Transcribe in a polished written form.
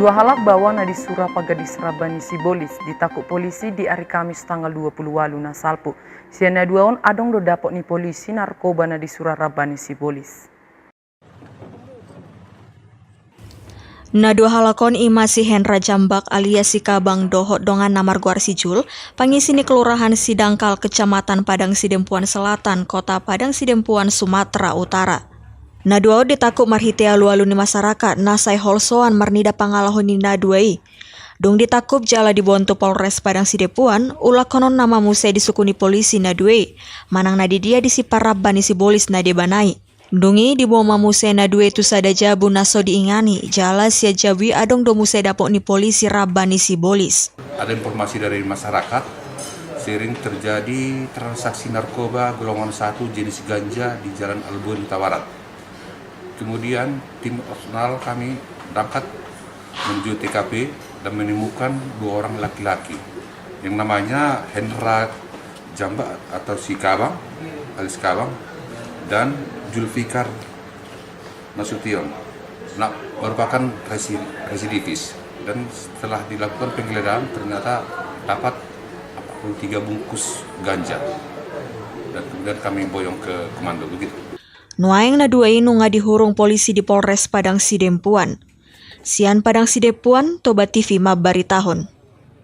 Dua halak bawa na di Surapga di Serabani Sibolis ditakut polisi di hari Kamis tanggal 20 walu na salpu. Siana duaon adong do dapok ni polisi narkoba na di Surabani Sibolis. Na dua halakon ima si Hendra Jambak alias si Kabang Dohot dongan namar Guarsijul, pangisi ni Kelurahan Sidangkal Kecamatan Padang Sidempuan Selatan, Kota Padang Sidempuan, Sumatera Utara. Na dua ditakut marhite alu-alu ni masyarakat nasai holsoan marnida pangalahon ni na duai. Dong ditakup jala di Bonto Polres Padang Sidempuan, ulah konon nama muse disukuni polisi na duai, manang na di dia disipar Rabbani Sibolis na debanai. Dungi di bawah mamuse na dua itu sada jabu naso diingani jala sia jawi adong do muse dapok ni polisi Rabbani Sibolis. Ada informasi dari masyarakat sering terjadi transaksi narkoba golongan 1 jenis ganja di Jalan Albun Tawarat. Kemudian tim operasional kami berangkat menuju TKP dan menemukan 2 orang laki-laki yang namanya Hendra Jambak atau si Kabang alias Kabang dan Julfikar Nasution merupakan residivis, dan setelah dilakukan penggeledahan ternyata dapat 43 bungkus ganja dan kemudian kami boyong ke komando begitu. Nuaeng na dua inu nga dihurung polisi di Polres Padang Sidempuan. Sian Padang Sidempuan, Toba TV Mabaritahon.